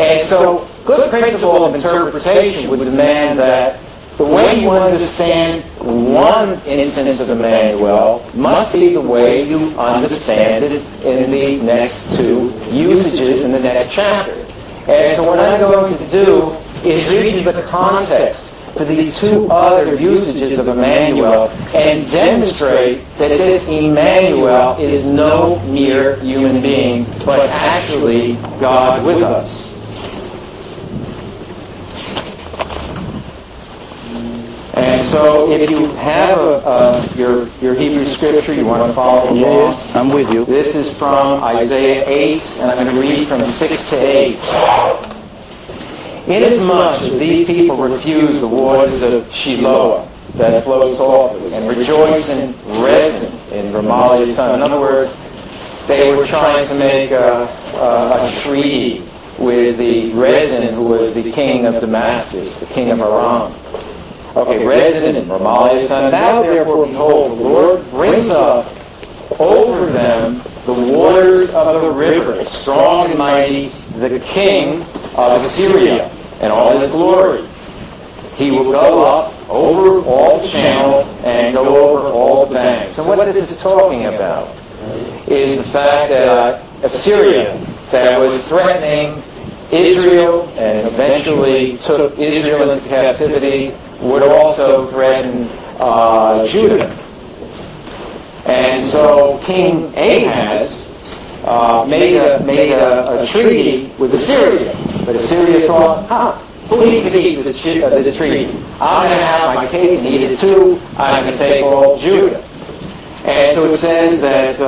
And so good principle of interpretation would demand that the way you understand one instance of Emmanuel must be the way you understand it in the next two usages in the next chapter. And so what I'm going to do is read you the context for these two other usages of Emmanuel and demonstrate that this Emmanuel is no mere human being, but actually God with us. And so if you have your Hebrew scripture, you want to follow along? Yeah, I'm with you. This is from Isaiah 8, and I'm going to read from 6 to 8. Inasmuch as these people refuse the waters of Shiloah that flow softly, and rejoice in Rezin, in Remaliah's son. In other words, they were trying to make a treaty with the Rezin, who was the king of Damascus, the king of Aram. Okay, Rezin and Remaliah's son. Now therefore, behold, the Lord brings up over them the waters of the river, strong and mighty, the king of Assyria, and all his glory. He will go up over all the channels and go over all the banks. And what this is talking about is the fact that Assyria, that was threatening Israel and eventually took Israel into captivity, would also threaten Judah. And so King Ahaz made a treaty with Assyria. But Assyria thought, who needs to keep this treaty? I'm going to have my cake and eat it too. I'm going to take all Judah. And so it says that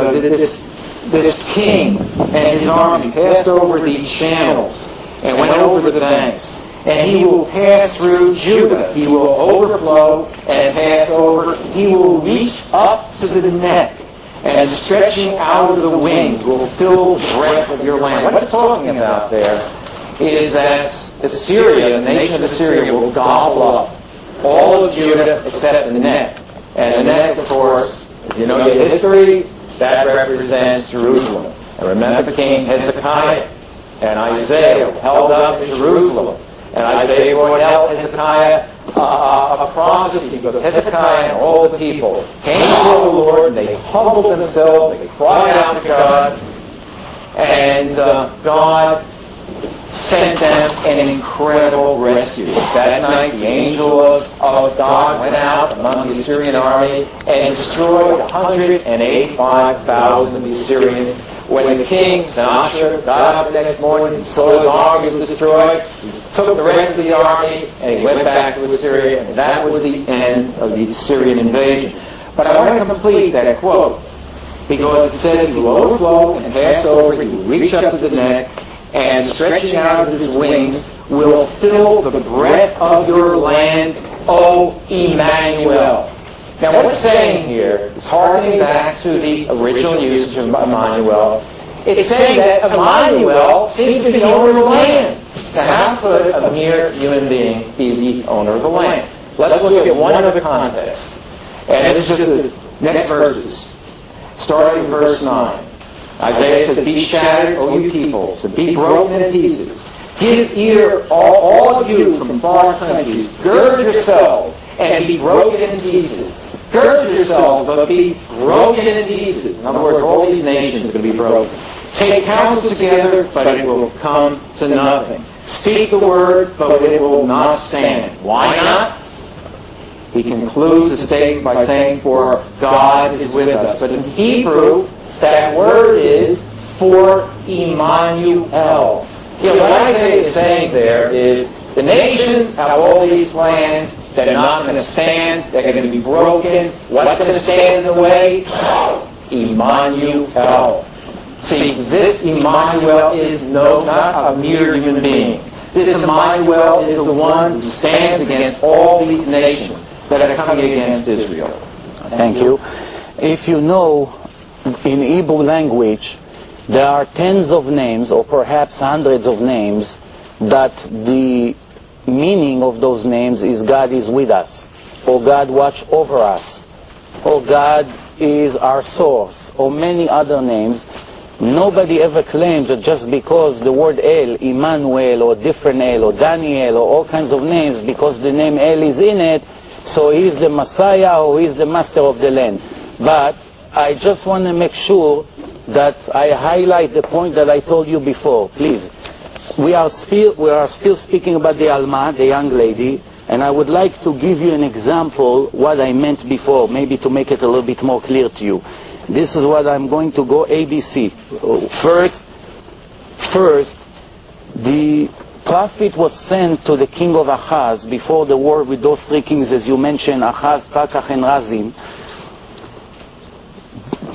this king and his army passed over the channels and went over the banks. And he will pass through Judah. He will overflow and pass over. He will reach up to the neck, and stretching out of the wings will fill the breadth of your land. What it's talking about there is that Assyria, the nation of Assyria, will gobble up all of Judah except the neck. And the neck, of course, if you know your history, that represents Jerusalem. And remember King Hezekiah and Isaiah held up Jerusalem. And Isaiah brought out Hezekiah a prophecy, because Hezekiah and all the people came before the Lord, and they humbled themselves, they cried out to God, and God sent them an incredible rescue. That night, the angel of God went out among the Assyrian army and destroyed 185,000 of the Assyrians. When the king, Sennacherib, got up the next morning, saw his army was destroyed, he took the rest of the army and he went back to Assyria, and that was the end of the Assyrian invasion. But I want to complete that quote, because it says he will overflow and pass over, he will reach up to the neck, and stretching out his wings will fill the breadth of your land, O Emmanuel. Now what it's saying here is harkening back to the original usage of Emmanuel. It's saying that Emmanuel seems to be the owner of the land. Now how could a mere human being be the owner of the land? Let's look at one other context. And this is just the next verses. Starting in verse 9. Isaiah says, be shattered, O you peoples, and be broken in pieces. Give ear, all of you from far countries. Gird yourselves and be broken in pieces. Gird yourselves, but be broken in pieces. In other words, all these nations are going to be broken. Take counsel together, but it will come to nothing. Speak the word, but it will not stand. Why not? He concludes the statement by saying, for God is with us. But in Hebrew, that word is for Emmanuel. What Isaiah is saying there is the nations have all these plans. They're not going to stand. They're going to be broken. What's going to stand in the way? Emmanuel. See, this Emmanuel is not a mere human being. This Emmanuel is the one who stands against all these nations that are coming against Israel. Thank you. If you know, in Hebrew language, there are tens of names, or perhaps hundreds of names, that the meaning of those names is God is with us, or God watch over us, or God is our source, or many other names. Nobody ever claimed that just because the word El, Emmanuel, or different El, or Daniel, or all kinds of names, because the name El is in it, so he's the Messiah, or he's the master of the land. But I just want to make sure that I highlight the point that I told you before. Please. We are still speaking about the Alma, the young lady, and I would like to give you an example what I meant before, maybe to make it a little bit more clear to you. This is what I'm going to go ABC. First, the prophet was sent to the king of Ahaz before the war with those three kings, as you mentioned, Ahaz, Pakach, and Razim.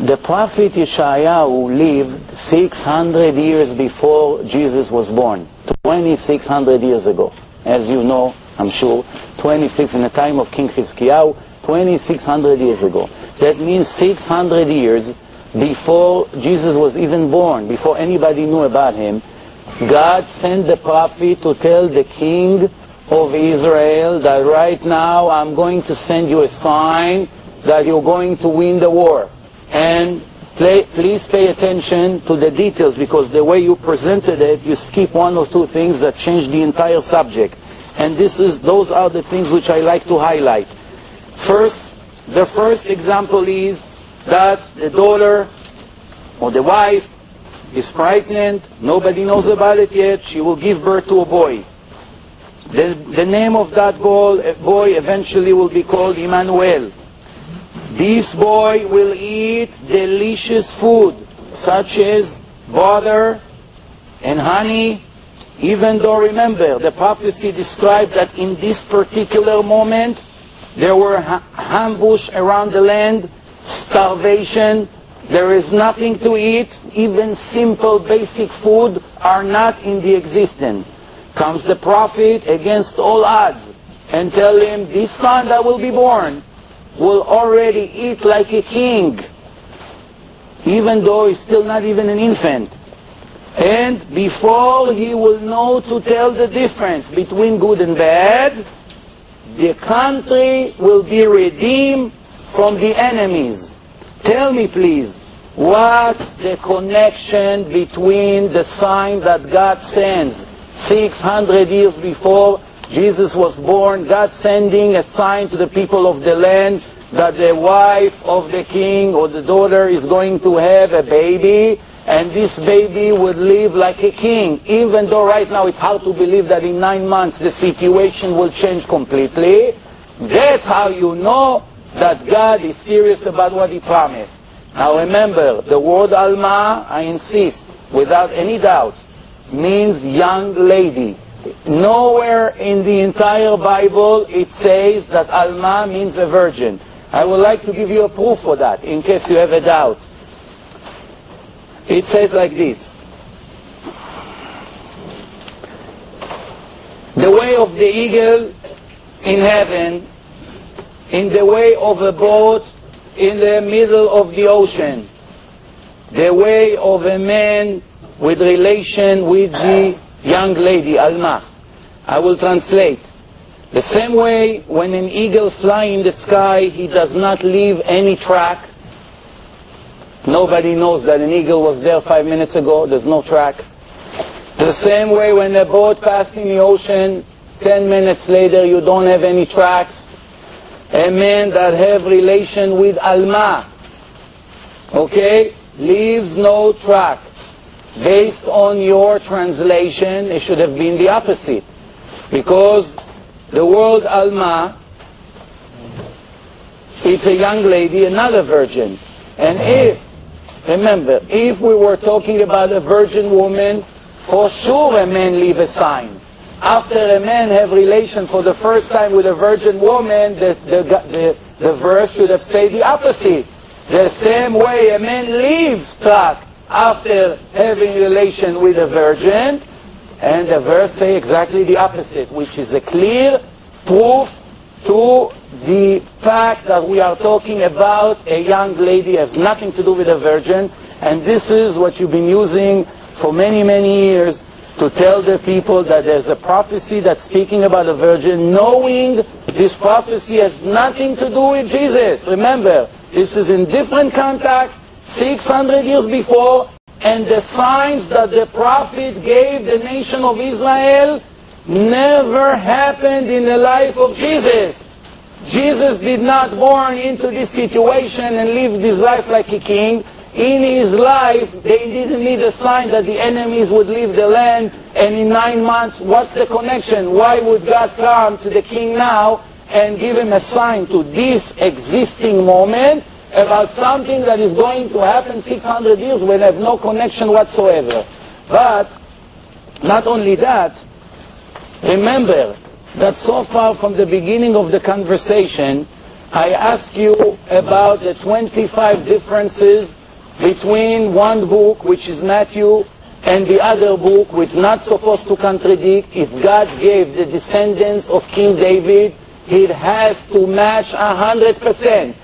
The prophet Yeshayahu lived 600 years before Jesus was born, 2,600 years ago. As you know, I'm sure, 26 in the time of King Chizkiyahu, 2,600 years ago. That means 600 years before Jesus was even born, before anybody knew about him, God sent the prophet to tell the king of Israel that right now I'm going to send you a sign that you're going to win the war. And please pay attention to the details, because the way you presented it, you skip one or two things that change the entire subject. And those are the things which I like to highlight. First, the first example is that the daughter or the wife is pregnant, nobody knows about it yet, she will give birth to a boy. The name of that boy eventually will be called Emmanuel. This boy will eat delicious food, such as butter and honey, even though, remember, the prophecy described that in this particular moment, there were ambush around the land, starvation, there is nothing to eat, even simple basic food are not in the existence. Comes the prophet against all odds and tell him, this son that will be born will already eat like a king, even though he's still not even an infant. And before he will know to tell the difference between good and bad, the country will be redeemed from the enemies. Tell me please, what's the connection between the sign that God sends 600 years before Jesus was born, God sending a sign to the people of the land that the wife of the king or the daughter is going to have a baby, and this baby would live like a king, even though right now it's hard to believe that in 9 months the situation will change completely. That's how you know that God is serious about what He promised. Now remember, the word Alma, I insist, without any doubt, means young lady. Nowhere in the entire Bible it says that Alma means a virgin. I would like to give you a proof for that, in case you have a doubt. It says like this: the way of the eagle in heaven, in the way of a boat in the middle of the ocean, the way of a man with relation with the young lady, Alma. I will translate. The same way when an eagle flies in the sky, he does not leave any track. Nobody knows that an eagle was there 5 minutes ago. There's no track. The same way when a boat passed in the ocean, 10 minutes later you don't have any tracks. A man that have relation with Alma, okay, leaves no track. Based on your translation, it should have been the opposite. Because the word Alma, it's a young lady, another virgin. And remember, if we were talking about a virgin woman, for sure a man leave a sign. After a man have relation for the first time with a virgin woman, the verse should have said the opposite. The same way a man leaves track after having relation with a virgin, and the verse say exactly the opposite, which is a clear proof to the fact that we are talking about a young lady, has nothing to do with a virgin. And this is what you've been using for many, many years to tell the people that there's a prophecy that's speaking about a virgin, knowing this prophecy has nothing to do with Jesus. Remember, this is in different context, 600 years before, and the signs that the prophet gave the nation of Israel never happened in the life of Jesus. Jesus did not born into this situation and lived his life like a king. In his life, they didn't need a sign that the enemies would leave the land, and in 9 months, what's the connection? Why would God come to the king now and give him a sign to this existing moment about something that is going to happen 600 years when they have no connection whatsoever? But not only that, remember that so far from the beginning of the conversation, I asked you about the 25 differences between one book, which is Matthew, and the other book, which is not supposed to contradict. If God gave the descendants of King David, it has to match 100%.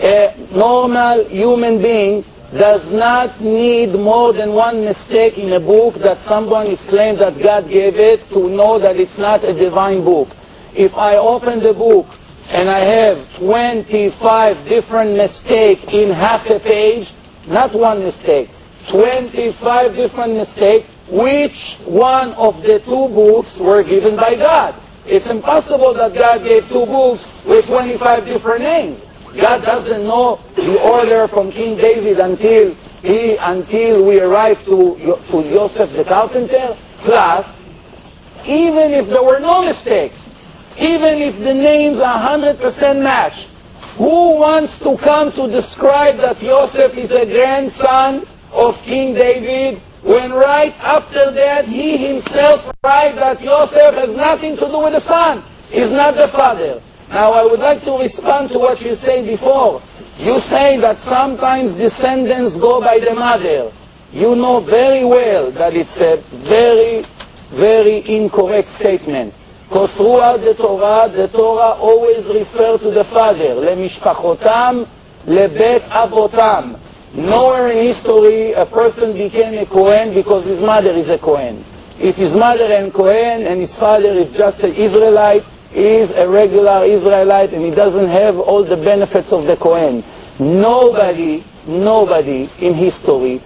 A normal human being does not need more than one mistake in a book that someone is claimed that God gave it to know that it's not a divine book. If I open the book and I have 25 different mistakes in half a page, not one mistake, 25 different mistakes, which one of the two books were given by God? It's impossible that God gave two books with 25 different names. God doesn't know the order from King David until we arrive to Yosef the carpenter. Plus, even if there were no mistakes, even if the names are 100% match, who wants to come to describe that Yosef is a grandson of King David, when right after that he himself writes that Yosef has nothing to do with the son, is not the father? Now I would like to respond to what you said before. You say that sometimes descendants go by the mother. You know very well that it's a very, very incorrect statement. Because throughout the Torah always refers to the father. לממשפחותם, לבית אבותם. Nowhere in history a person became a Kohen because his mother is a Kohen. If his mother is a Kohen and his father is just an Israelite, he is a regular Israelite and he doesn't have all the benefits of the Kohen. Nobody in history,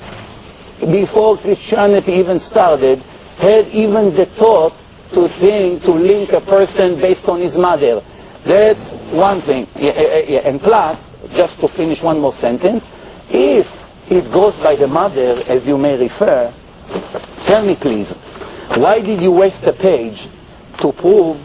before Christianity even started, had even the thought to link a person based on his mother. That's one thing. And plus, just to finish one more sentence, if it goes by the mother, as you may refer, tell me please, why did you waste a page to prove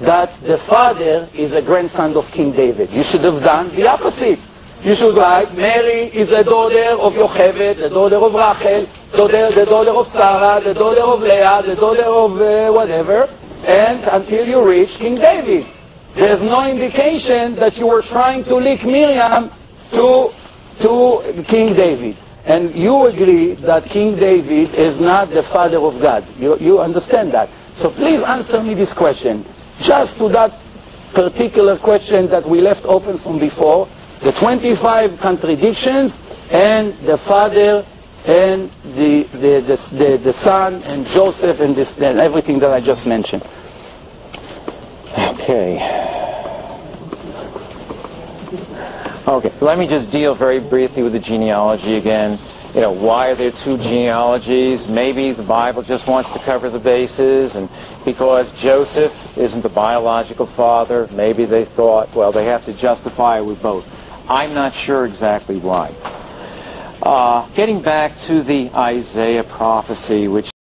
that the father is a grandson of King David? You should have done the opposite. You should write, Mary is the daughter of Yocheved, the daughter of Rachel, the daughter of Sarah, the daughter of Leah, the daughter of whatever, and until you reach King David. There's no indication that you were trying to link Miriam to King David. And you agree that King David is not the father of God. You understand that. So please answer me this question. Just to that particular question that we left open from before, the 25 contradictions and the father and the son and Joseph and everything that I just mentioned. Okay, let me just deal very briefly with the genealogy again. Why are there two genealogies? Maybe the Bible just wants to cover the bases, and because Joseph isn't the biological father, maybe they thought, well, they have to justify it with both. I'm not sure exactly why. Getting back to the Isaiah prophecy, which